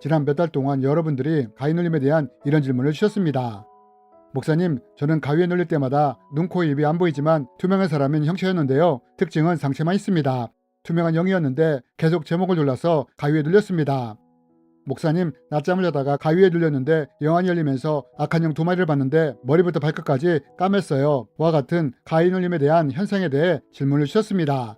지난 몇 달 동안 여러분들이 가위 눌림에 대한 이런 질문을 주셨습니다. 목사님, 저는 가위에 눌릴 때마다 눈, 코, 입이 안 보이지만 투명한 사람인 형체였는데요. 특징은 상체만 있습니다. 투명한 영이었는데 계속 제목을 눌러서 가위에 눌렸습니다. 목사님, 낮잠을 자다가 가위에 눌렸는데 영안이 열리면서 악한 영 2마리를 봤는데 머리부터 발끝까지 까맸어요. 와 같은 가위 눌림에 대한 현상에 대해 질문을 주셨습니다.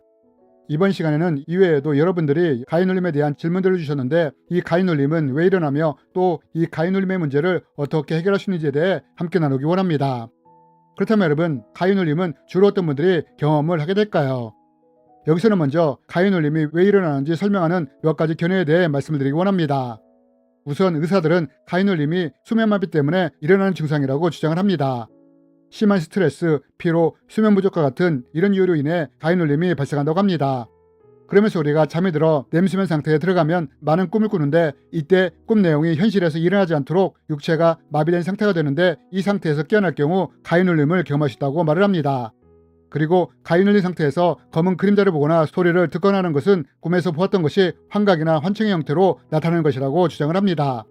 이번 시간에는 이외에도 여러분들이 가위 눌림에 대한 질문들을 주셨는데 이 가위 눌림은 왜 일어나며 또 이 가위 눌림의 문제를 어떻게 해결할 수 있는지에 대해 함께 나누기 원합니다. 그렇다면 여러분, 가위 눌림은 주로 어떤 분들이 경험을 하게 될까요? 여기서는 먼저 가위 눌림이 왜 일어나는지 설명하는 몇 가지 견해에 대해 말씀을 드리기 원합니다. 우선 의사들은 가위 눌림이 수면마비 때문에 일어나는 증상이라고 주장을 합니다. 심한 스트레스, 피로, 수면 부족과 같은 이런 이유로 인해 가위 눌림이 발생한다고 합니다. 그러면서 우리가 잠이 들어 렘수면 상태에 들어가면 많은 꿈을 꾸는데 이때 꿈 내용이 현실에서 일어나지 않도록 육체가 마비된 상태가 되는데 이 상태에서 깨어날 경우 가위 눌림을 경험할 수 있다고 말을 합니다. 그리고 가위 눌린 상태에서 검은 그림자를 보거나 소리를 듣거나 하는 것은 꿈에서 보았던 것이 환각이나 환청의 형태로 나타나는 것이라고 주장을 합니다.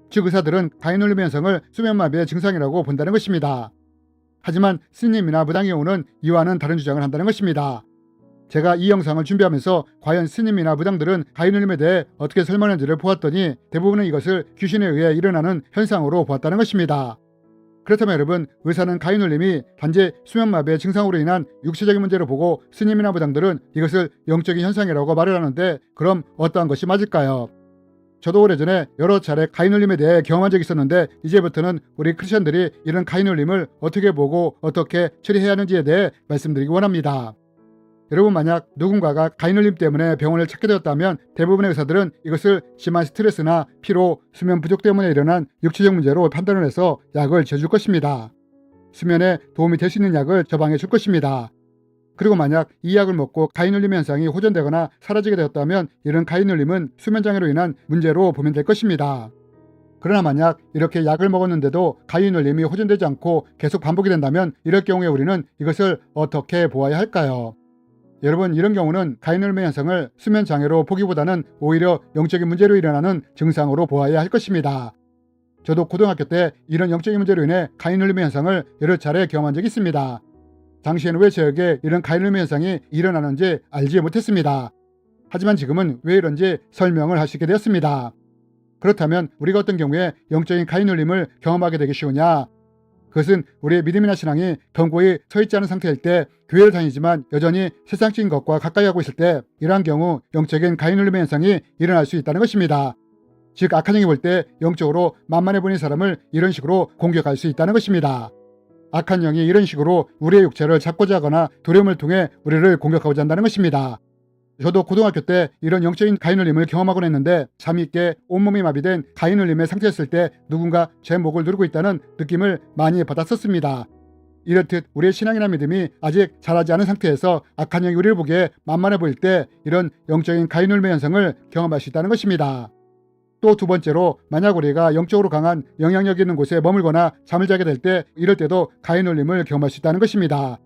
즉 의사들은 가위 눌림 현상을 수면마비의 증상이라고 본다는 것입니다. 하지만 스님이나 무당의 경우는 이와는 다른 주장을 한다는 것입니다. 제가 이 영상을 준비하면서 과연 스님이나 무당들은 가위 눌림에 대해 어떻게 설명하는지를 보았더니 대부분은 이것을 귀신에 의해 일어나는 현상으로 보았다는 것입니다. 그렇다면 여러분, 의사는 가위 눌림이 단지 수면마비의 증상으로 인한 육체적인 문제로 보고 스님이나 무당들은 이것을 영적인 현상이라고 말을 하는데 그럼 어떠한 것이 맞을까요? 저도 오래전에 여러 차례 가위 눌림에 대해 경험한 적이 있었는데 이제부터는 우리 크리스천들이 이런 가위 눌림을 어떻게 보고 어떻게 처리해야 하는지에 대해 말씀드리기 원합니다. 여러분, 만약 누군가가 가위 눌림 때문에 병원을 찾게 되었다면 대부분의 의사들은 이것을 심한 스트레스나 피로, 수면 부족 때문에 일어난 육체적 문제로 판단을 해서 약을 지어줄 것입니다. 수면에 도움이 될 수 있는 약을 처방해 줄 것입니다. 그리고 만약 이 약을 먹고 가위 눌림 현상이 호전되거나 사라지게 되었다면 이런 가위 눌림은 수면장애로 인한 문제로 보면 될 것입니다. 그러나 만약 이렇게 약을 먹었는데도 가위 눌림이 호전되지 않고 계속 반복이 된다면 이럴 경우에 우리는 이것을 어떻게 보아야 할까요? 여러분, 이런 경우는 가위 눌림의 현상을 수면장애로 보기보다는 오히려 영적인 문제로 일어나는 증상으로 보아야 할 것입니다. 저도 고등학교 때 이런 영적인 문제로 인해 가위 눌림의 현상을 여러 차례 경험한 적이 있습니다. 당시에는 왜 저에게 이런 가위 눌림 현상이 일어나는지 알지 못했습니다. 하지만 지금은 왜 이런지 설명을 할 수 있게 되었습니다. 그렇다면 우리가 어떤 경우에 영적인 가위 눌림을 경험하게 되기 쉬우냐? 그것은 우리의 믿음이나 신앙이 견고히 서 있지 않은 상태일 때, 교회를 다니지만 여전히 세상적인 것과 가까이 하고 있을 때 이러한 경우 영적인 가위 눌림의 현상이 일어날 수 있다는 것입니다. 즉 악한 영이 볼 때 영적으로 만만해 보이는 사람을 이런 식으로 공격할 수 있다는 것입니다. 악한 영이 이런 식으로 우리의 육체를 잡고자 하거나 두려움을 통해 우리를 공격하고자 한다는 것입니다. 저도 고등학교 때 이런 영적인 가위 눌림을 경험하곤 했는데 잠이 있게 온몸이 마비된 가위 눌림의 상태였을 때 누군가 제 목을 누르고 있다는 느낌을 많이 받았었습니다. 이렇듯 우리의 신앙이나 믿음이 아직 자라지 않은 상태에서 악한 영이 우리를 보기에 만만해 보일 때 이런 영적인 가위 눌림의 현상을 경험할 수 있다는 것입니다. 또 두 번째로, 만약 우리가 영적으로 강한 영향력 있는 곳에 머물거나 잠을 자게 될 때 이럴 때도 가위 눌림을 경험할 수 있다는 것입니다.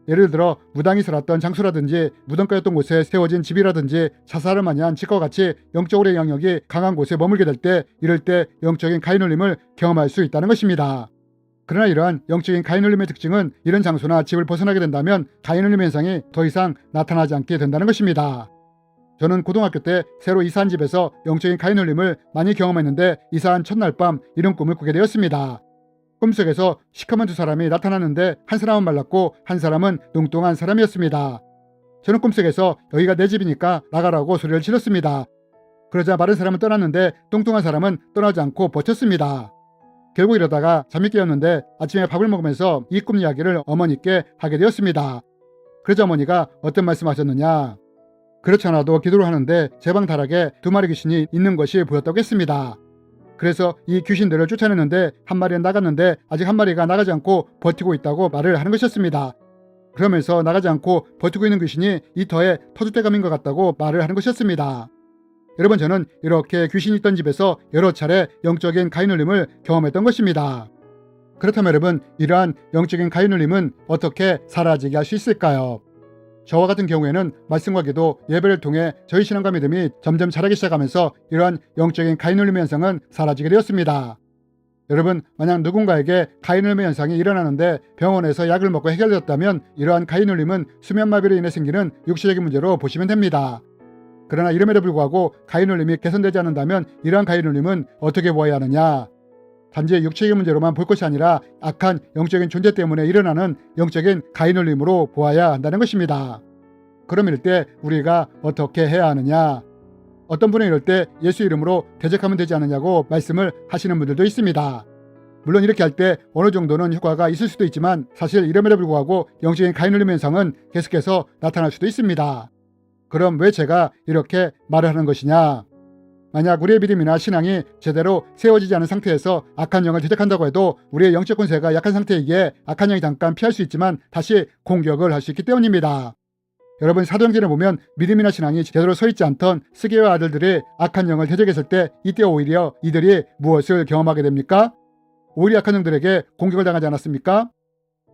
예를 들어 무당이 살았던 장소라든지 무덤가였던 곳에 세워진 집이라든지 자살을 많이 한 집과 같이 영적으로 영향력이 강한 곳에 머물게 될 때 이럴 때 영적인 가위 눌림을 경험할 수 있다는 것입니다. 그러나 이러한 영적인 가위 눌림의 특징은 이런 장소나 집을 벗어나게 된다면 가위 눌림 현상이 더 이상 나타나지 않게 된다는 것입니다. 저는 고등학교 때 새로 이사한 집에서 영적인 가위 눌림을 많이 경험했는데 이사한 첫날 밤 이런 꿈을 꾸게 되었습니다. 꿈속에서 시커먼 두 사람이 나타났는데 한 사람은 말랐고 한 사람은 뚱뚱한 사람이었습니다. 저는 꿈속에서 여기가 내 집이니까 나가라고 소리를 질렀습니다. 그러자 마른 사람은 떠났는데 뚱뚱한 사람은 떠나지 않고 버텼습니다. 결국 이러다가 잠이 깨었는데 아침에 밥을 먹으면서 이 꿈 이야기를 어머니께 하게 되었습니다. 그러자 어머니가 어떤 말씀하셨느냐? 그렇지 않아도 기도를 하는데 제 방 다락에 2마리 귀신이 있는 것이 보였다고 했습니다. 그래서 이 귀신들을 쫓아냈는데 한 마리는 나갔는데 아직 한 마리가 나가지 않고 버티고 있다고 말을 하는 것이었습니다. 그러면서 나가지 않고 버티고 있는 귀신이 이 터에 터줏대감인 것 같다고 말을 하는 것이었습니다. 여러분, 저는 이렇게 귀신이 있던 집에서 여러 차례 영적인 가위 눌림을 경험했던 것입니다. 그렇다면 여러분, 이러한 영적인 가위 눌림은 어떻게 사라지게 할 수 있을까요? 저와 같은 경우에는 말씀과 기도, 예배를 통해 저희 신앙과 믿음이 점점 자라기 시작하면서 이러한 영적인 가인울림의 현상은 사라지게 되었습니다. 여러분, 만약 누군가에게 가인울림의 현상이 일어나는데 병원에서 약을 먹고 해결되었다면 이러한 가인울림은 수면마비로 인해 생기는 육체적인 문제로 보시면 됩니다. 그러나 이름에도 불구하고 가인울림이 개선되지 않는다면 이러한 가인울림은 어떻게 보아야 하느냐? 단지 육체적인 문제로만 볼 것이 아니라 악한 영적인 존재 때문에 일어나는 영적인 가인울림으로 보아야 한다는 것입니다. 그럼 이럴 때 우리가 어떻게 해야 하느냐? 어떤 분은 이럴 때 예수 이름으로 대적하면 되지 않느냐고 말씀을 하시는 분들도 있습니다. 물론 이렇게 할 때 어느 정도는 효과가 있을 수도 있지만 사실 이름에도 불구하고 영적인 가인울림 현상은 계속해서 나타날 수도 있습니다. 그럼 왜 제가 이렇게 말을 하는 것이냐? 만약 우리의 믿음이나 신앙이 제대로 세워지지 않은 상태에서 악한 영을 대적한다고 해도 우리의 영적 권세가 약한 상태이기에 악한 영이 잠깐 피할 수 있지만 다시 공격을 할 수 있기 때문입니다. 여러분, 사도행전을 보면 믿음이나 신앙이 제대로 서 있지 않던 스게와 아들들이 악한 영을 대적했을 때 이때 오히려 이들이 무엇을 경험하게 됩니까? 오히려 악한 영들에게 공격을 당하지 않았습니까?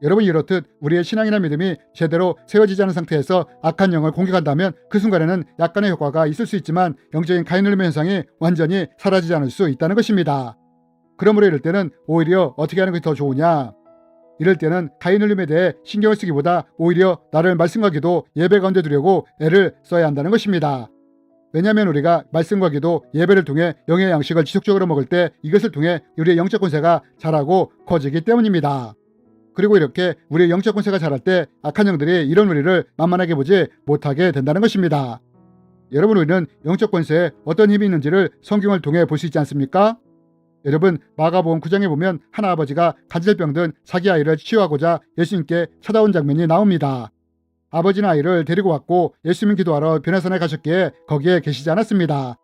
여러분, 이렇듯 우리의 신앙이나 믿음이 제대로 세워지지 않은 상태에서 악한 영을 공격한다면 그 순간에는 약간의 효과가 있을 수 있지만 영적인 가인울림의 현상이 완전히 사라지지 않을 수 있다는 것입니다. 그러므로 이럴 때는 오히려 어떻게 하는 것이 더 좋으냐? 이럴 때는 가인울림에 대해 신경을 쓰기보다 오히려 나를 말씀과 기도, 예배 가운데 두려고 애를 써야 한다는 것입니다. 왜냐하면 우리가 말씀과 기도, 예배를 통해 영의 양식을 지속적으로 먹을 때 이것을 통해 우리의 영적 권세가 자라고 커지기 때문입니다. 그리고 이렇게 우리의 영적 권세가 자랄 때 악한 영들이 이런 우리를 만만하게 보지 못하게 된다는 것입니다. 여러분, 우리는 영적 권세에 어떤 힘이 있는지를 성경을 통해 볼 수 있지 않습니까? 여러분, 마가복음 9장에 보면 한 아버지가 간질병든 자기 아이를 치유하고자 예수님께 찾아온 장면이 나옵니다. 아버지는 아이를 데리고 왔고 예수님 기도하러 변화산에 가셨기에 거기에 계시지 않았습니다.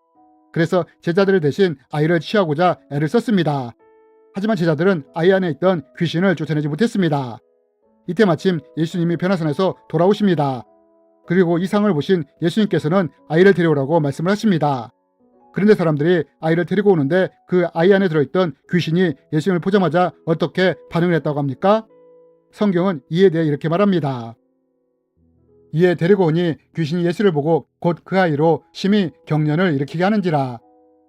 그래서 제자들을 대신 아이를 치유하고자 애를 썼습니다. 하지만 제자들은 아이 안에 있던 귀신을 쫓아내지 못했습니다. 이때 마침 예수님이 변화산에서 돌아오십니다. 그리고 이 상을 보신 예수님께서는 아이를 데려오라고 말씀을 하십니다. 그런데 사람들이 아이를 데리고 오는데 그 아이 안에 들어있던 귀신이 예수님을 보자마자 어떻게 반응을 했다고 합니까? 성경은 이에 대해 이렇게 말합니다. 이에 데리고 오니 귀신이 예수를 보고 곧 그 아이로 심히 경련을 일으키게 하는지라.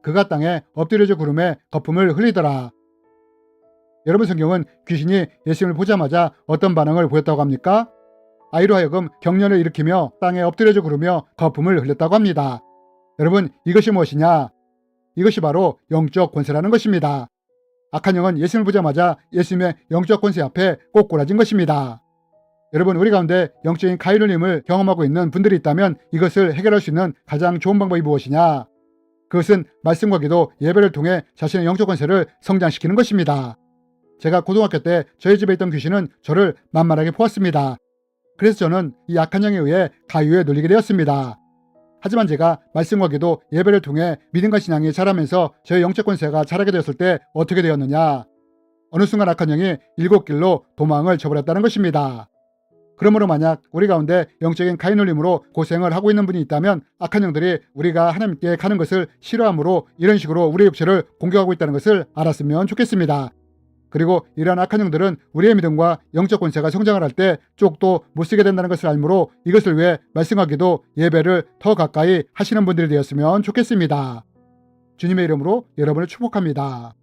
그가 땅에 엎드려져 구름에 거품을 흘리더라. 여러분, 성경은 귀신이 예수님을 보자마자 어떤 반응을 보였다고 합니까? 아이로 하여금 경련을 일으키며 땅에 엎드려져 구르며 거품을 흘렸다고 합니다. 여러분, 이것이 무엇이냐? 이것이 바로 영적 권세라는 것입니다. 악한 영은 예수님을 보자마자 예수님의 영적 권세 앞에 꼬꾸라진 것입니다. 여러분, 우리 가운데 영적인 가인울림을 경험하고 있는 분들이 있다면 이것을 해결할 수 있는 가장 좋은 방법이 무엇이냐? 그것은 말씀과 기도, 예배를 통해 자신의 영적 권세를 성장시키는 것입니다. 제가 고등학교 때 저희 집에 있던 귀신은 저를 만만하게 보았습니다. 그래서 저는 이 악한 영에 의해 가유에 눌리게 되었습니다. 하지만 제가 말씀과 기도, 예배를 통해 믿음과 신앙이 자라면서 저의 영적 권세가 자라게 되었을 때 어떻게 되었느냐? 어느 순간 악한 영이 7길로 도망을 쳐버렸다는 것입니다. 그러므로 만약 우리 가운데 영적인 가인울림으로 고생을 하고 있는 분이 있다면 악한 영들이 우리가 하나님께 가는 것을 싫어함으로 이런 식으로 우리의 육체를 공격하고 있다는 것을 알았으면 좋겠습니다. 그리고 이러한 악한 영들은 우리의 믿음과 영적 권세가 성장을 할 때 쪽도 못 쓰게 된다는 것을 알므로 이것을 위해 말씀과 기도, 예배를 더 가까이 하시는 분들이 되었으면 좋겠습니다. 주님의 이름으로 여러분을 축복합니다.